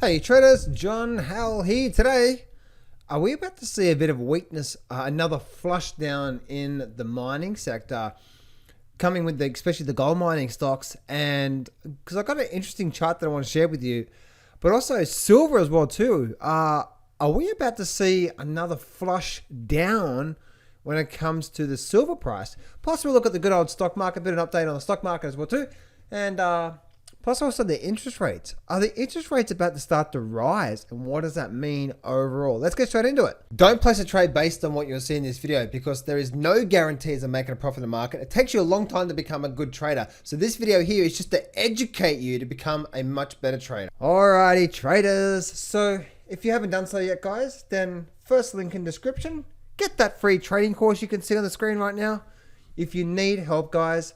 Hey traders, John Howell here. Today, are we about to see a bit of weakness, another flush down in the mining sector, coming with especially the gold mining stocks? And because I've got an interesting chart that I want to share with you, but also silver as well too. Are we about to see another flush down when it comes to the silver price? Plus, we'll look at the good old stock market, a bit of an update on the stock market as well too, and plus also the interest rates. Are the interest rates about to start to rise, and what does that mean overall? Let's get straight into it. Don't place a trade based on what you'll see in this video, because there is no guarantees of making a profit in the market. It takes you a long time to become a good trader. So this video here is just to educate you to become a much better trader. Alrighty traders, so if you haven't done so yet guys, then first link in description, get that free trading course you can see on the screen right now. If you need help guys,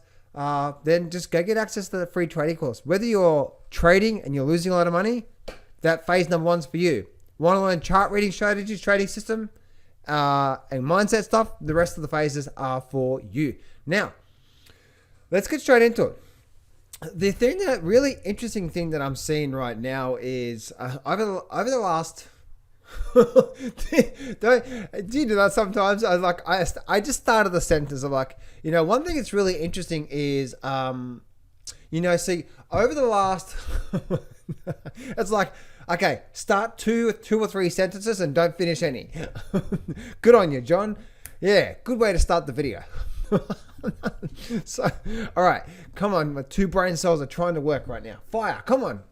then just go get access to the free trading course. Whether you're trading and you're losing a lot of money, that phase number one's for you. Want to learn chart reading strategies, trading system, and mindset stuff, the rest of the phases are for you. Now, let's get straight into it. The thing that really interesting thing that I'm seeing right now is over the last do you do that sometimes? I just started the sentence of one thing that's really interesting is see over the last it's like, okay, start two or three sentences and don't finish any. Good on you, John. Yeah, good way to start the video. So all right, come on, my two brain cells are trying to work right now. Fire, come on.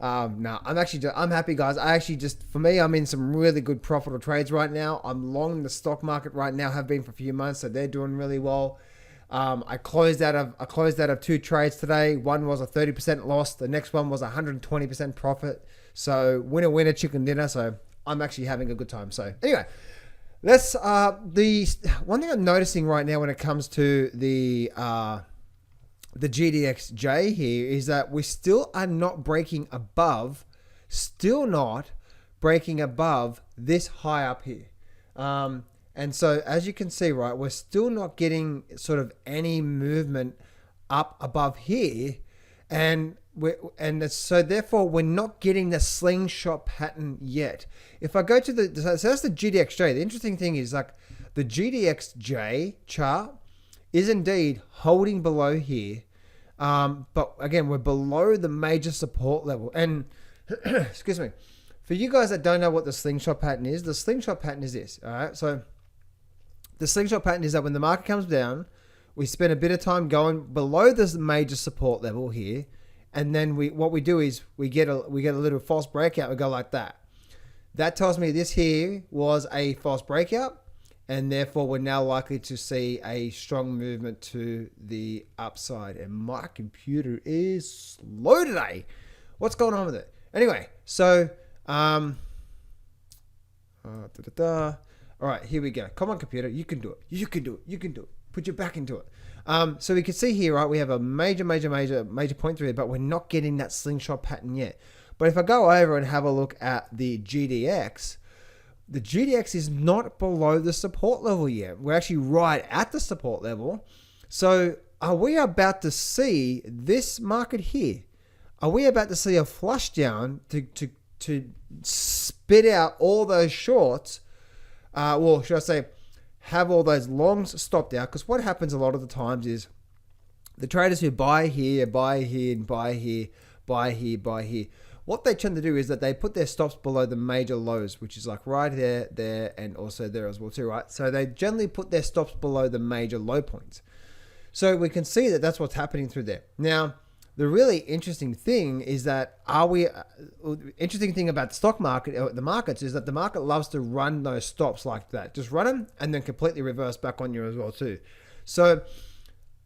No, I'm happy guys. For me, I'm in some really good profitable trades right now. I'm long the stock market right now, have been for a few months, so they're doing really well. I closed out of two trades today. One was a 30% loss. The next one was 120% profit. So winner, chicken dinner. So I'm actually having a good time. So anyway, let's, the one thing I'm noticing right now when it comes to the GDXJ here is that we still not breaking above this high up here. And so as you can see, right, we're still not getting sort of any movement up above here. So therefore we're not getting the slingshot pattern yet. If I go to so that's the GDXJ. The interesting thing is the GDXJ chart is indeed holding below here. But again, we're below the major support level. And excuse me, for you guys that don't know what the slingshot pattern is, the slingshot pattern is this. All right. So the slingshot pattern is that when the market comes down, we spend a bit of time going below this major support level here. And then what we do is we get a little false breakout. We go like that. That tells me this here was a false breakout. And therefore, we're now likely to see a strong movement to the upside. And my computer is slow today. What's going on with it? Anyway, so, all right, here we go. Come on, computer. You can do it. Put your back into it. So we can see here, right, we have a major point through it, but we're not getting that slingshot pattern yet. But if I go over and have a look at the GDX, the GDX is not below the support level yet. We're actually right at the support level. So are we about to see this market here? Are we about to see a flush down to spit out all those shorts? Well, should I say have all those longs stopped out? Because what happens a lot of the times is the traders who buy here, and buy here. What they tend to do is that they put their stops below the major lows, which is like right there, and also there as well too, right? So they generally put their stops below the major low points. So we can see that that's what's happening through there. Now, the really interesting thing is that interesting thing about the stock market, or the markets, is that the market loves to run those stops like that. Just run them and then completely reverse back on you as well too. So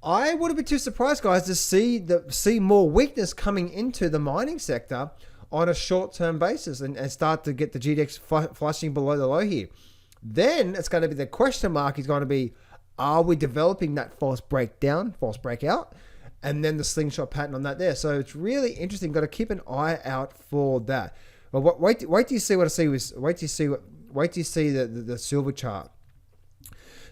I wouldn't be too surprised, guys, to see more weakness coming into the mining sector on a short-term basis and start to get the GDX flushing below the low here. Then it's going to be the question mark is going to be, are we developing that false breakout, and then the slingshot pattern on that there. So it's really interesting. Got to keep an eye out for that. Well, wait till you see what I see. Wait till you see the silver chart.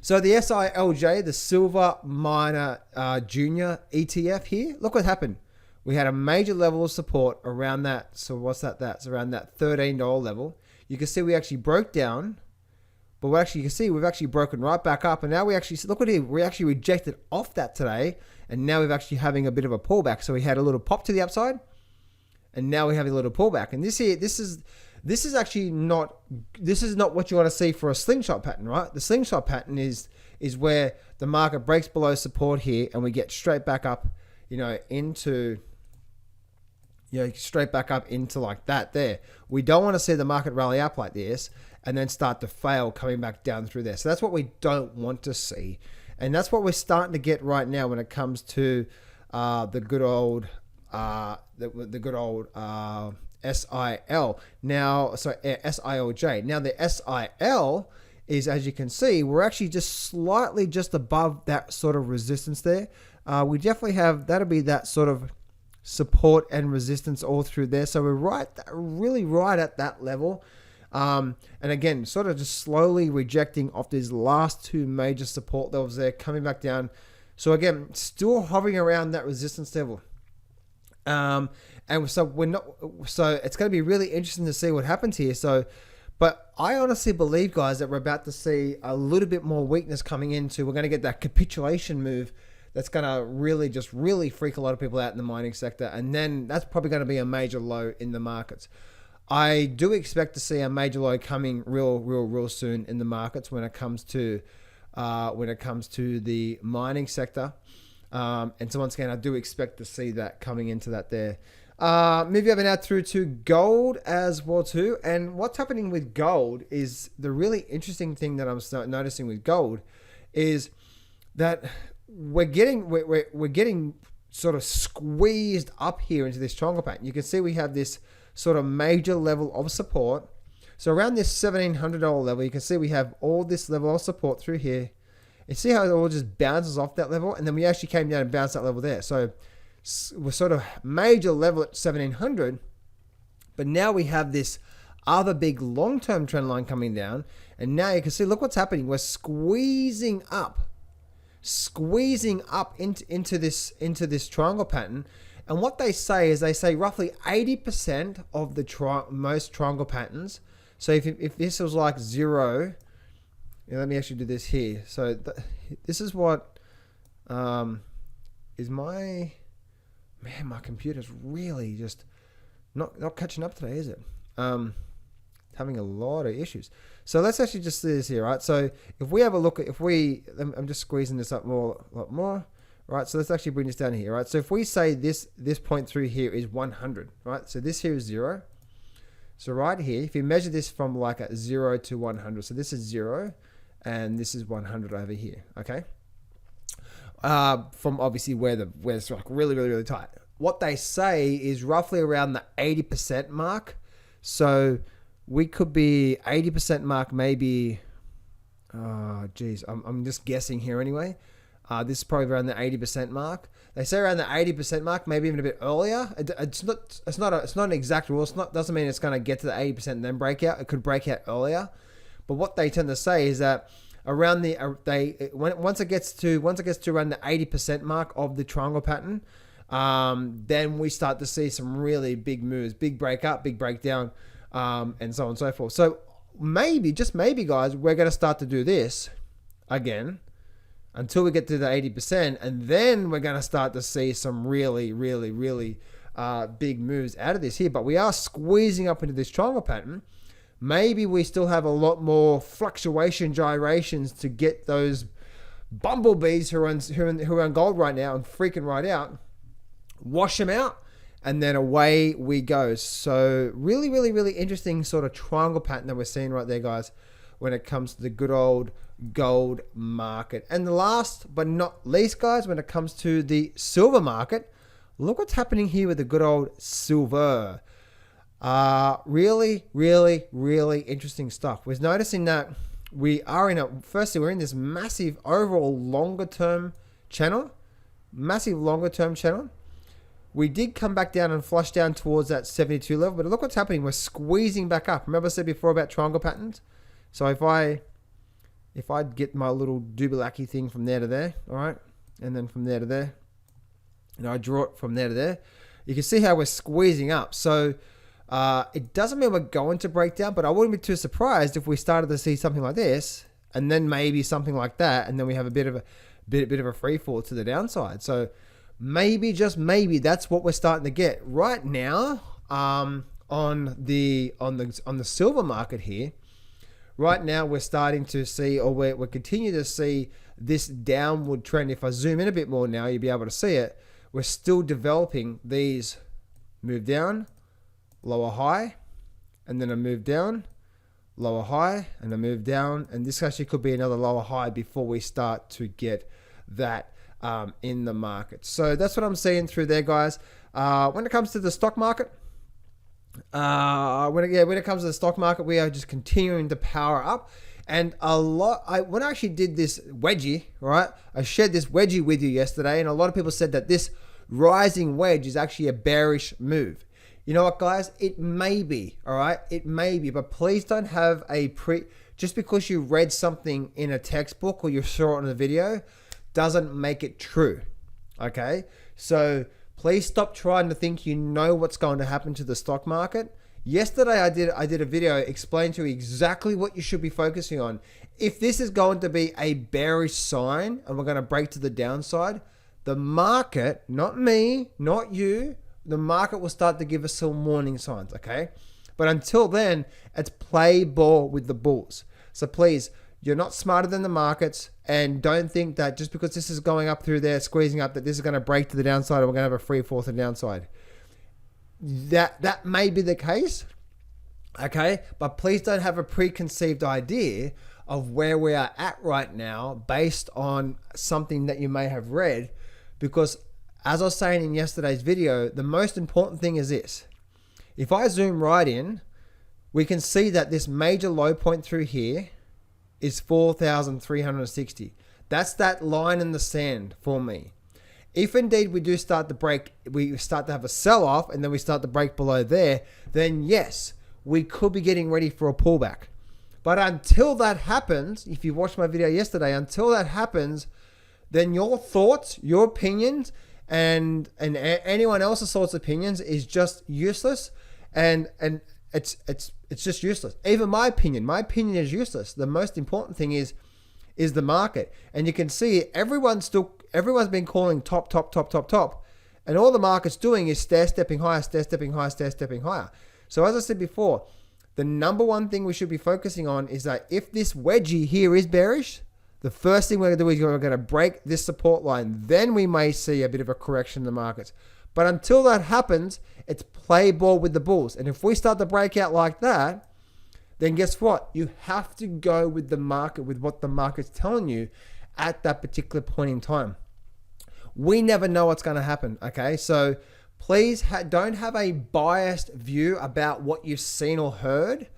So the SILJ, the Silver Miner Junior ETF here, look what happened. We had a major level of support around that. So what's that? That's around that $13 level. You can see we actually broke down, but you can see we've actually broken right back up. And now we actually, look at here, we actually rejected off that today. And now we're actually having a bit of a pullback. So we had a little pop to the upside, and now we have a little pullback. And this is actually not what you want to see for a slingshot pattern, right? The slingshot pattern is where the market breaks below support here, and we get straight back up, straight back up into like that there. We don't want to see the market rally up like this and then start to fail coming back down through there. So that's what we don't want to see. And that's what we're starting to get right now when it comes to the good old SIL. Now, sorry, SILJ. Now the SIL is, as you can see, we're actually just above that sort of resistance there. We definitely have, that'll be that sort of support and resistance all through there. So we're really right at that level. And again, sort of just slowly rejecting off these last two major support levels there, coming back down. So again, still hovering around that resistance level. And so it's going to be really interesting to see what happens here. But I honestly believe, guys, that we're about to see a little bit more weakness coming into. We're going to get that capitulation move that's going to really freak a lot of people out in the mining sector. And then that's probably going to be a major low in the markets. I do expect to see a major low coming real soon in the markets when it comes to the mining sector. And so once again, I do expect to see that coming into that there. Maybe I've been out through to gold as well too. And what's happening with gold is the really interesting thing that I'm noticing with gold is that we're getting sort of squeezed up here into this triangle pattern. You can see we have this sort of major level of support. So around this $1,700 level, you can see we have all this level of support through here. You see how it all just bounces off that level, and then we actually came down and bounced that level there. So we're sort of major level at 1700, but now we have this other big long-term trend line coming down, and now you can see, look what's happening. We're squeezing up into this triangle pattern. And what they say is roughly 80% of the most triangle patterns. So if this was like 0, let me actually do this here. So this is what is my computer's really just not catching up today, is it? Having a lot of issues. So let's actually just see this here, right? So if we have a look at, I'm just squeezing this up a lot more, right? So let's actually bring this down here, right? So if we say this point through here is 100, right? So this here is 0. So right here, if you measure this from like a 0 to 100, so this is 0 and this is 100 over here, okay? From obviously where it's like really tight. What they say is roughly around the 80% mark. So we could be 80% mark, maybe. I'm just guessing here anyway. This is probably around the 80% mark. They say around the 80% mark, maybe even a bit earlier. It's not an exact rule. Doesn't mean it's going to get to the 80% and then break out. It could break out earlier. But what they tend to say is that around once it gets to around the 80% mark of the triangle pattern, then we start to see some really big moves, big break up, big breakdown, and so on and so forth. So maybe, just maybe, guys, we're going to start to do this again until we get to the 80%, and then we're going to start to see some really big moves out of this here. But we are squeezing up into this triangle pattern. Maybe we still have a lot more fluctuation gyrations to get those bumblebees who are on gold right now and freaking right out, wash them out, and then away we go. So really interesting sort of triangle pattern that we're seeing right there, guys, when it comes to the good old gold market. And the last but not least, guys, when it comes to the silver market, look what's happening here with the good old silver. Really interesting stuff. We're noticing that we're in this massive overall longer term channel. We did come back down and flush down towards that 72 level, but look what's happening. We're squeezing back up. Remember I said before about triangle patterns? So if I get my little Dubulaki thing from there to there, all right, and then from there to there, and I draw it from there to there. You can see how we're squeezing up. So it doesn't mean we're going to break down, but I wouldn't be too surprised if we started to see something like this, and then maybe something like that, and then we have a bit of a free fall to the downside. So maybe, just maybe, that's what we're starting to get right now. On the silver market here, right now we're starting to see, or we're continuing to see this downward trend. If I zoom in a bit more now, you'll be able to see it. We're still developing these move down, lower high, and then a move down, lower high, and a move down. And this actually could be another lower high before we start to get that in the market. So that's what I'm seeing through there, guys. When it comes to the stock market, when it comes to the stock market, we are just continuing to power up. And when I actually did this wedgie, right, I shared this wedgie with you yesterday, and a lot of people said that this rising wedge is actually a bearish move. You know what, guys? It may be, all right? It may be, but please don't have just because you read something in a textbook or you saw it in a video doesn't make it true, okay? So please stop trying to think you know what's going to happen to the stock market. Yesterday, I did a video explaining to you exactly what you should be focusing on. If this is going to be a bearish sign and we're going to break to the downside, the market, not me, not you, the market will start to give us some warning signs, okay? But until then, it's play ball with the bulls. So please, you're not smarter than the markets, and don't think that just because this is going up through there, squeezing up, that this is going to break to the downside and we're going to have a free fall to the downside. That may be the case, okay? But please don't have a preconceived idea of where we are at right now based on something that you may have read, because as I was saying in yesterday's video, the most important thing is this. If I zoom right in, we can see that this major low point through here is 4,360. That's that line in the sand for me. If indeed we do start to break, we start to have a sell-off and then we start to break below there, then yes, we could be getting ready for a pullback. But until that happens, if you watched my video yesterday, until that happens, then your thoughts, your opinions, and anyone else's thoughts, opinions is just useless, and it's just useless. Even my opinion is useless. The most important thing is the market, and you can see everyone's been calling top, and all the market's doing is stair-stepping higher. So as I said before, the number one thing we should be focusing on is that if this wedgie here is bearish, the first thing we're going to do is we're going to break this support line. Then we may see a bit of a correction in the markets. But until that happens, it's play ball with the bulls. And if we start to break out like that, then guess what? You have to go with the market, with what the market's telling you at that particular point in time. We never know what's going to happen, okay? So please don't have a biased view about what you've seen or heard,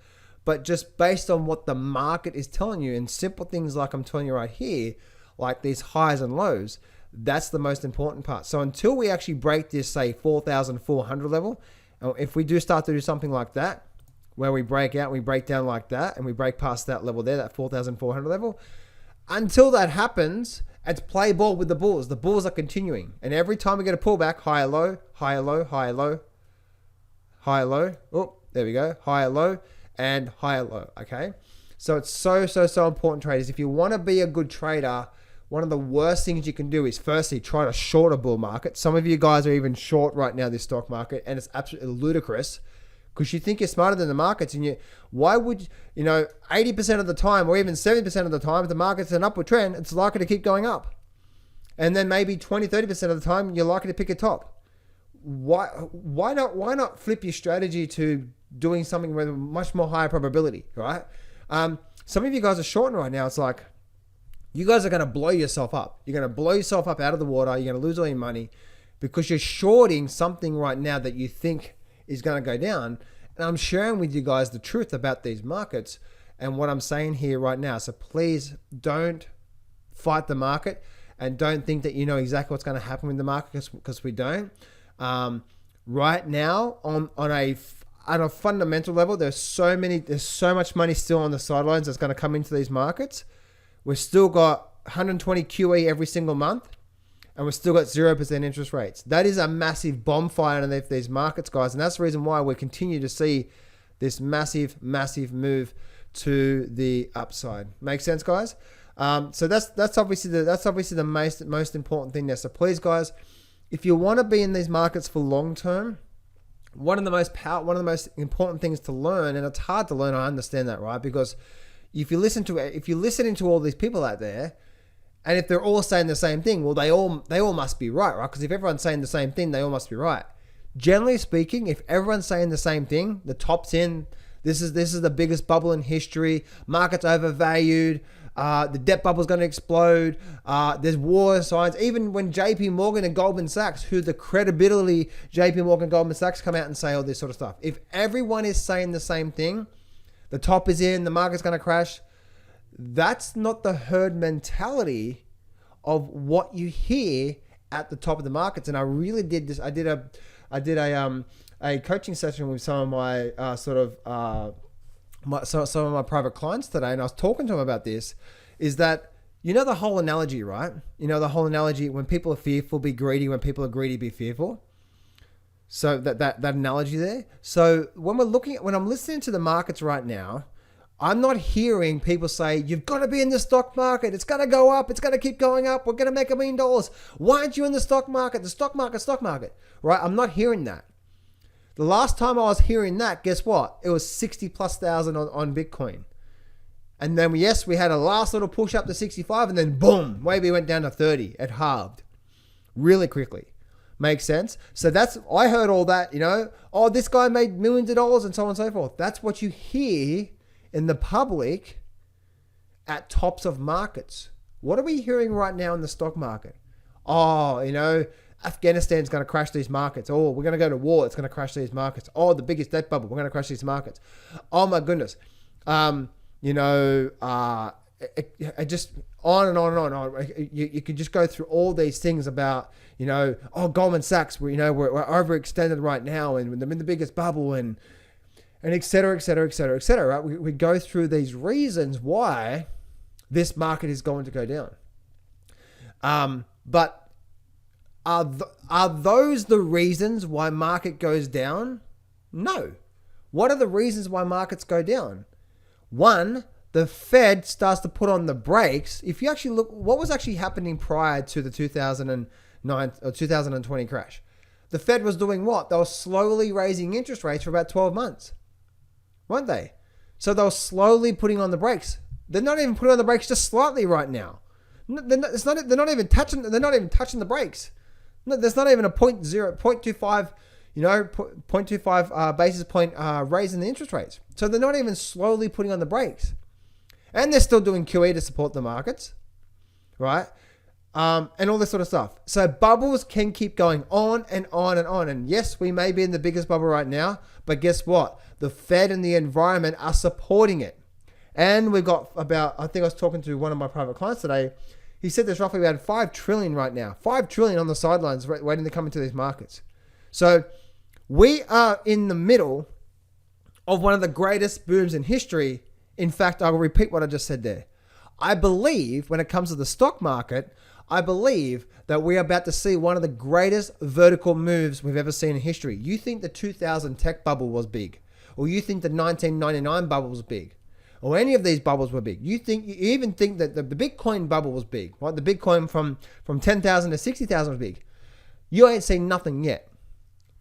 but just based on what the market is telling you, and simple things like I'm telling you right here, like these highs and lows, that's the most important part. So until we actually break this, say, 4,400 level, if we do start to do something like that, where we break out, we break down like that, and we break past that level there, that 4,400 level, until that happens, it's play ball with the bulls. The bulls are continuing. And every time we get a pullback, higher low, higher low, higher low, higher low. Oh, there we go. Higher low and higher low, okay? So it's so important, traders. If you want to be a good trader, one of the worst things you can do is firstly try to short a bull market. Some of you guys are even short right now, this stock market, and it's absolutely ludicrous because you think you're smarter than the markets, and why would, 80% of the time or even 70% of the time, if the market's an upward trend, it's likely to keep going up. And then maybe 20-30% of the time, you're likely to pick a top. Why not flip your strategy to doing something with a much more higher probability, right? Some of you guys are shorting right now. It's like, you guys are going to blow yourself up. You're going to blow yourself up out of the water. You're going to lose all your money because you're shorting something right now that you think is going to go down. And I'm sharing with you guys the truth about these markets and what I'm saying here right now. So please don't fight the market and don't think that you know exactly what's going to happen with the market, because we don't. Right now, on a fundamental level, there's so much money still on the sidelines that's going to come into these markets. We've still got 120 QE every single month. and we've still got 0% interest rates. That is a massive bonfire underneath these markets, guys. And that's the reason why we continue to see this massive, massive move to the upside. Make sense, guys? So that's obviously the most important thing there. So please, guys, if you want to be in these markets for long term, one of the most important things to learn, and it's hard to learn, I understand that, right? Because if you're listening to all these people out there, and if they're all saying the same thing, well, they all must be right? Because if everyone's saying the same thing, they all must be right. Generally speaking, if everyone's saying the same thing, the top's in, this is the biggest bubble in history, market's overvalued, the debt bubble's going to explode, there's war signs. Even when JP Morgan and Goldman Sachs, who the credibility JP Morgan and Goldman Sachs come out and say all this sort of stuff. If everyone is saying the same thing, the top is in, the market's going to crash, that's not the herd mentality of what you hear at the top of the markets. And I really did this. I did a coaching session with some of my some of my private clients today, and I was talking to them about this. Is that, you know, the whole analogy, right? You know, the whole analogy, when people are fearful, be greedy. When people are greedy, be fearful. So that analogy there. So when I'm listening to the markets right now, I'm not hearing people say, you've got to be in the stock market. It's going to go up. It's going to keep going up. We're going to make $1 million. Why aren't you in the stock market? The stock market, right? I'm not hearing that. The last time I was hearing that, guess what? It was 60,000+ on Bitcoin. And then, yes, we had a last little push up to 65, and then boom, maybe went down to 30. It halved really quickly. Makes sense? So I heard all that, you know, oh, this guy made millions of dollars and so on and so forth. That's what you hear in the public at tops of markets. What are we hearing right now in the stock market? Oh, you know, Afghanistan's going to crash these markets. Oh, we're going to go to war. It's going to crash these markets. Oh, the biggest debt bubble. We're going to crash these markets. Oh my goodness. You know, it just on and on and on. You could just go through all these things about, you know, oh, Goldman Sachs, we're overextended right now, and they're in the biggest bubble, and et cetera, et cetera, et cetera, et cetera. Right? We go through these reasons why this market is going to go down. But are those the reasons why market goes down? No. What are the reasons why markets go down? One, the Fed starts to put on the brakes. If you actually look, what was actually happening prior to the 2009 or 2020 crash? The Fed was doing what? They were slowly raising interest rates for about 12 months, weren't they? So they were slowly putting on the brakes. They're not even putting on the brakes, just slightly right now. They're not even touching the brakes. No, there's not even a 0.25, you know, 0.25 basis point raise in the interest rates. So they're not even slowly putting on the brakes. And they're still doing QE to support the markets, right? And all this sort of stuff. So bubbles can keep going on and on and on. And yes, we may be in the biggest bubble right now, but guess what? The Fed and the environment are supporting it. And we've got I think I was talking to one of my private clients today. He said there's roughly about 5 trillion right now. 5 trillion on the sidelines waiting to come into these markets. So we are in the middle of one of the greatest booms in history. In fact, I will repeat what I just said there. I believe when it comes to the stock market, I believe that we're about to see one of the greatest vertical moves we've ever seen in history. You think the 2000 tech bubble was big, or you think the 1999 bubble was big, or any of these bubbles were big. You even think that the Bitcoin bubble was big, right? The Bitcoin from 10,000 to 60,000 was big. You ain't seen nothing yet,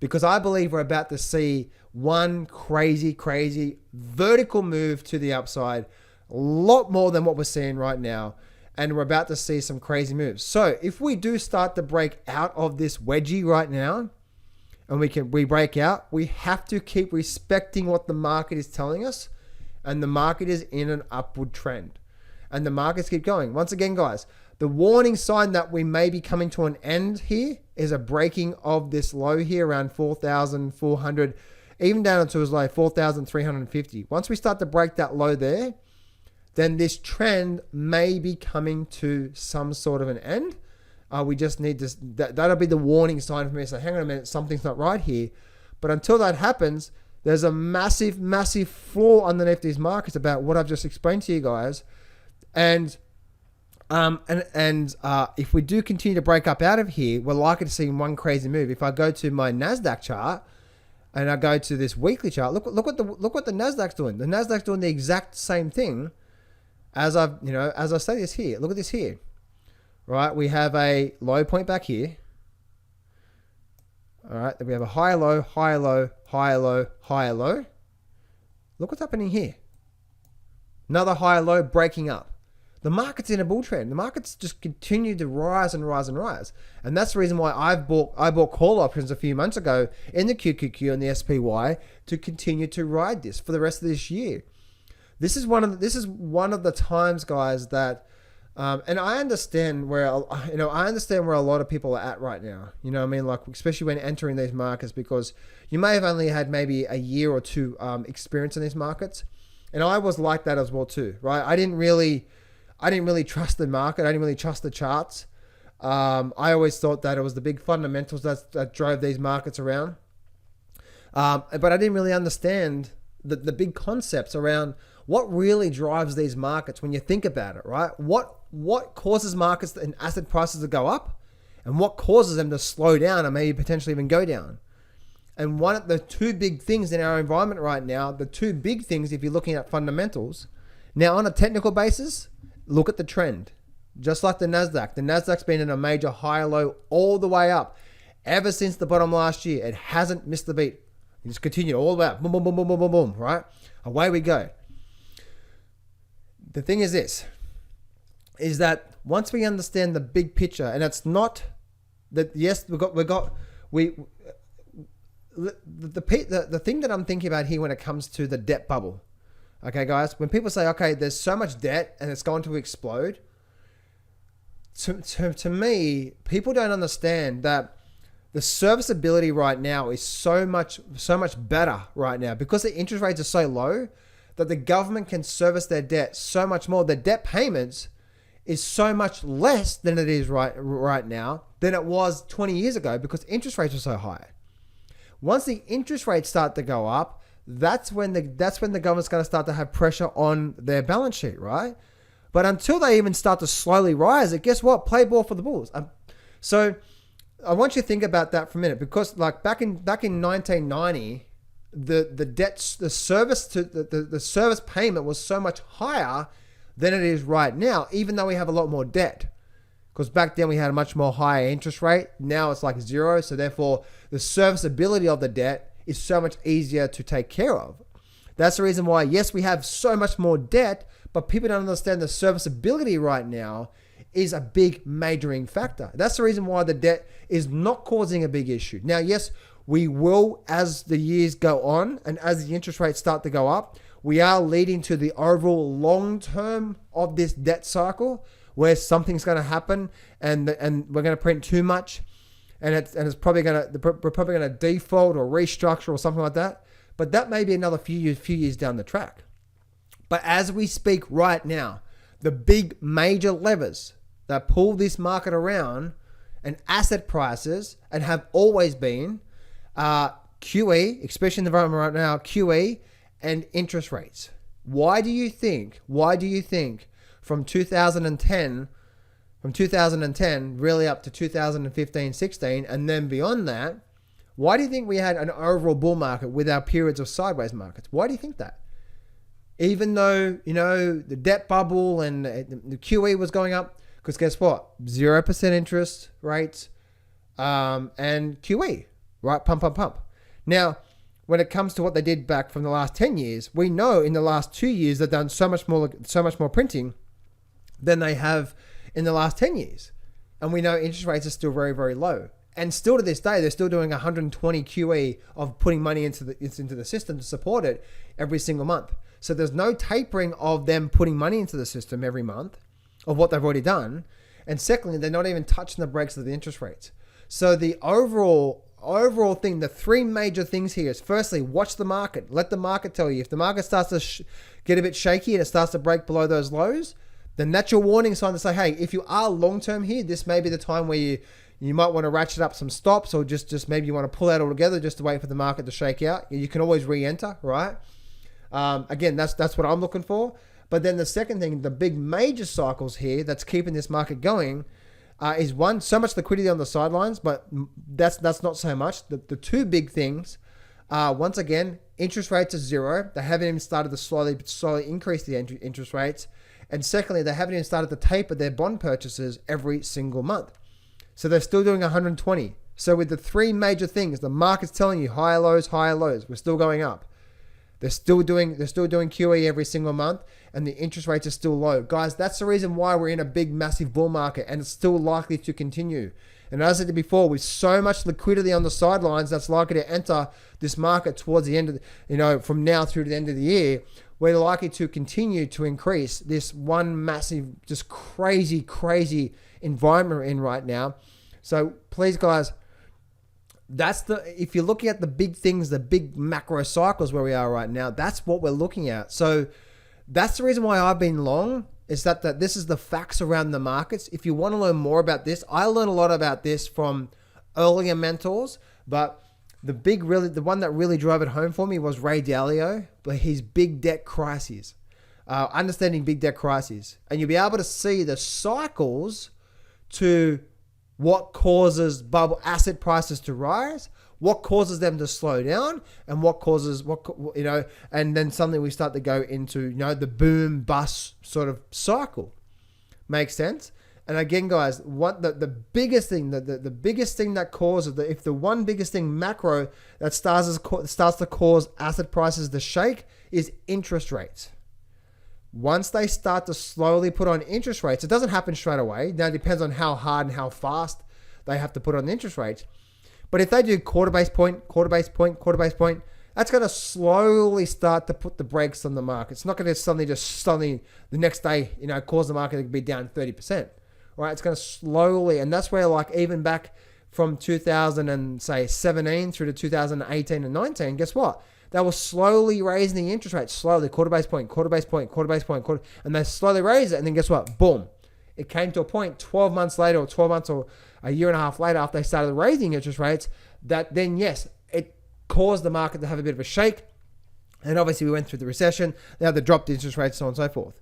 because I believe we're about to see one crazy vertical move to the upside, a lot more than what we're seeing right now. And we're about to see some crazy moves. So if we do start to break out of this wedgie right now, and we break out, we have to keep respecting what the market is telling us. And the market is in an upward trend. And the markets keep going. Once again, guys, the warning sign that we may be coming to an end here is a breaking of this low here around 4,400, even down to as low 4,350. Once we start to break that low there, then this trend may be coming to some sort of an end. We just need to, that'll be the warning sign for me. So hang on a minute, something's not right here. But until that happens, there's a massive flaw underneath these markets about what I've just explained to you guys. And If we do continue to break up out of here, we're likely to see one crazy move. If I go to my Nasdaq chart and I go to this weekly chart, look what the Nasdaq's doing. The Nasdaq's doing the exact same thing as I say this here. Look at this here, right? We have a low point back here. All right, then we have a higher low, higher low, higher low, higher low. Look what's happening here. Another higher low breaking up. The market's in a bull trend. The market's just continued to rise and rise and rise. And that's the reason why I bought call options a few months ago in the QQQ and the SPY to continue to ride this for the rest of this year. This is one of the times, guys, that and I understand where a lot of people are at right now. You know what I mean? Like, especially when entering these markets, because you may have only had maybe a year or two experience in these markets. And I was like that as well too, right? I didn't really trust the market. I didn't really trust the charts. I always thought that it was the big fundamentals that drove these markets around. But I didn't really understand the big concepts around what really drives these markets when you think about it, right? What causes markets and asset prices to go up, and what causes them to slow down and maybe potentially even go down. And one of the two big things in our environment right now, the two big things, if you're looking at fundamentals, now on a technical basis, look at the trend. Just like the Nasdaq. The Nasdaq's been in a major higher low all the way up. Ever since the bottom last year, it hasn't missed the beat. It just continued all the way up. Boom, boom, boom, boom, boom, boom, boom, right? Away we go. The thing is this, is that once we understand the big picture, and it's not that, yes, the thing that I'm thinking about here when it comes to the debt bubble. Okay, guys, when people say, okay, there's so much debt and it's going to explode, to me, people don't understand that the serviceability right now is so much better right now because the interest rates are so low that the government can service their debt so much more. The debt payments is so much less than it is right now than it was 20 years ago because interest rates are so high. Once the interest rates start to go up, that's when the government's going to start to have pressure on their balance sheet, right? But until they even start to slowly rise it, guess what? Play ball for the bulls. So I want you to think about that for a minute, because like back in 1990, the service payment was so much higher than it is right now, even though we have a lot more debt. Because back then we had a much more higher interest rate. Now it's like zero. So therefore the serviceability of the debt is so much easier to take care of. That's the reason why, yes, we have so much more debt, but people don't understand the serviceability right now is a big majoring factor. That's the reason why the debt is not causing a big issue. Now, yes, we will, as the years go on and as the interest rates start to go up, we are leading to the overall long term of this debt cycle where something's going to happen and we're going to print too much and we're probably going to default or restructure or something like that. But that may be another few years down the track. But as we speak right now, the big major levers that pull this market around and asset prices and have always been QE, especially in the environment right now, QE and interest rates. Why do you think from 2010 really up to 2015, 16, and then beyond that, why do you think we had an overall bull market with our periods of sideways markets? Why do you think that? Even though, the debt bubble and the QE was going up, because guess what? 0% interest rates and QE, right? Pump. Now, when it comes to what they did back from the last 10 years, we know in the last 2 years they've done so much more printing than they have in the last 10 years. And we know interest rates are still very, very low. And still to this day, they're still doing 120 QE of putting money into the system to support it every single month. So there's no tapering of them putting money into the system every month of what they've already done. And secondly, they're not even touching the brakes of the interest rates. So the overall thing, the three major things here is, firstly, watch the market. Let the market tell you. If the market starts to get a bit shaky and it starts to break below those lows, then that's your warning sign to say, hey, if you are long-term here, this may be the time where you might want to ratchet up some stops, or just maybe you want to pull out altogether just to wait for the market to shake out. You can always re-enter, right? Again, that's what I'm looking for. But then the second thing, the big major cycles here that's keeping this market going is one, so much liquidity on the sidelines, but that's not so much. The two big things are, once again, interest rates are zero. They haven't even started to slowly increase the interest rates. And secondly, they haven't even started to taper their bond purchases every single month. So they're still doing 120. So with the three major things, the market's telling you higher lows, we're still going up. They're still doing QE every single month, and the interest rates are still low. Guys, that's the reason why we're in a big, massive bull market, and it's still likely to continue. And as I said before, with so much liquidity on the sidelines that's likely to enter this market towards the end of, from now through to the end of the year, we're likely to continue to increase this one massive, just crazy environment we're in right now. So please, guys, if you're looking at the big things, the big macro cycles where we are right now, that's what we're looking at. So that's the reason why I've been long, is that this is the facts around the markets. If you want to learn more about this, I learned a lot about this from earlier mentors, but the one that really drove it home for me was Ray Dalio, but his big debt crises, understanding big debt crises. And you'll be able to see the cycles to what causes bubble asset prices to rise, what causes them to slow down, and what causes and then suddenly we start to go into the boom bust sort of cycle. Makes sense? And again, guys, what the biggest thing, the biggest thing that causes if the one biggest thing macro that starts to cause asset prices to shake is interest rates. Once they start to slowly put on interest rates, it doesn't happen straight away. Now, it depends on how hard and how fast they have to put on the interest rates. But if they do quarter base point, that's going to slowly start to put the brakes on the market. It's not going to suddenly the next day, cause the market to be down 30%. Right? It's going to slowly, and that's where even back from 2017 through to 2018 and 19, guess what? They were slowly raising the interest rate, slowly, quarter base point, and they slowly raised it, and then guess what? Boom. It came to a point 12 months later, or 12 months or a year and a half later, after they started raising interest rates, that then, yes, it caused the market to have a bit of a shake, and obviously we went through the recession, now they dropped interest rates, so on and so forth.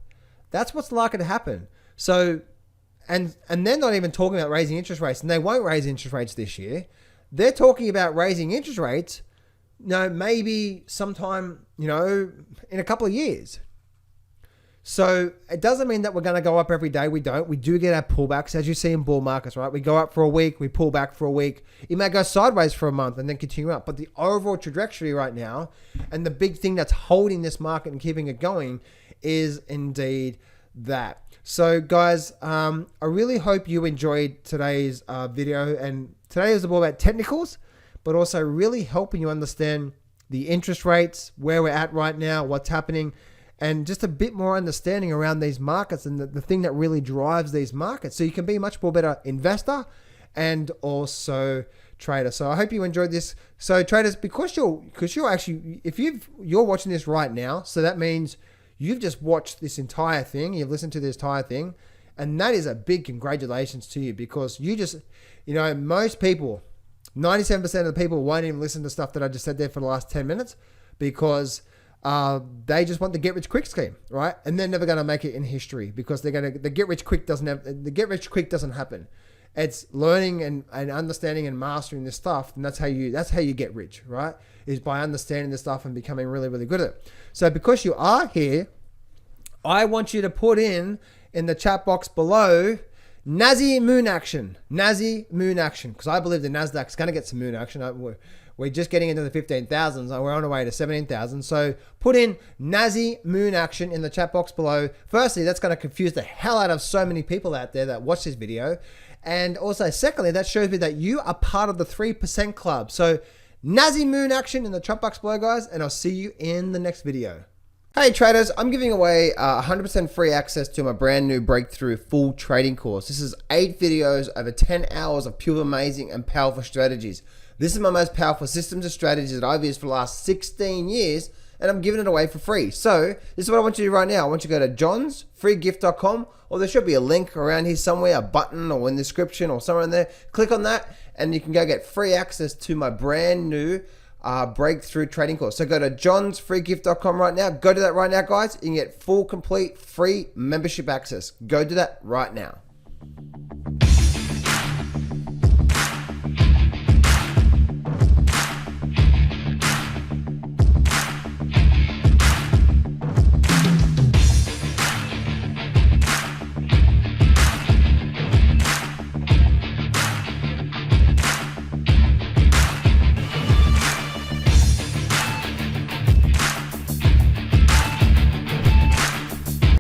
That's what's likely to happen. So, and they're not even talking about raising interest rates, and they won't raise interest rates this year. They're talking about raising interest rates maybe sometime, in a couple of years. So it doesn't mean that we're going to go up every day. We don't. We do get our pullbacks, as you see in bull markets, right? We go up for a week, we pull back for a week. It may go sideways for a month and then continue up. But the overall trajectory right now, and the big thing that's holding this market and keeping it going, is indeed that. So guys, I really hope you enjoyed today's video. And today was all about technicals, but also really helping you understand the interest rates, where we're at right now, what's happening, and just a bit more understanding around these markets and the thing that really drives these markets. So you can be a much more better investor and also trader. So I hope you enjoyed this. So traders, because you're actually, if you're watching this right now, so that means you've just watched this entire thing, you've listened to this entire thing, and that is a big congratulations to you, because you just, most people, 97% of the people won't even listen to stuff that I just said there for the last 10 minutes because they just want the get rich quick scheme, right? And they're never going to make it in history because the get rich quick doesn't happen. It's learning and understanding and mastering this stuff, and that's how you get rich, right? Is by understanding this stuff and becoming really, really good at it. So because you are here, I want you to put in the chat box below Nazi moon action, because I believe the Nasdaq's going to get some moon action. We're just getting into the 15,000s. We're on our way to 17,000. So put in Nazi moon action in the chat box below. Firstly, that's going to confuse the hell out of so many people out there that watch this video. And also, secondly, that shows me that you are part of the 3% club. So Nazi moon action in the chat box below, guys, and I'll see you in the next video. Hey traders, I'm giving away 100% free access to my brand new breakthrough full trading course. This is 8 videos over 10 hours of pure amazing and powerful strategies. This is my most powerful systems and strategies that I've used for the last 16 years, and I'm giving it away for free. So this is what I want you to do right now. I want you to go to johnsfreegift.com, or there should be a link around here somewhere, a button or in the description or somewhere in there. Click on that and you can go get free access to my brand new breakthrough trading course. So go to johnsfreegift.com right now. Go to that right now, guys. You can get full, complete, free membership access. Go do that right now.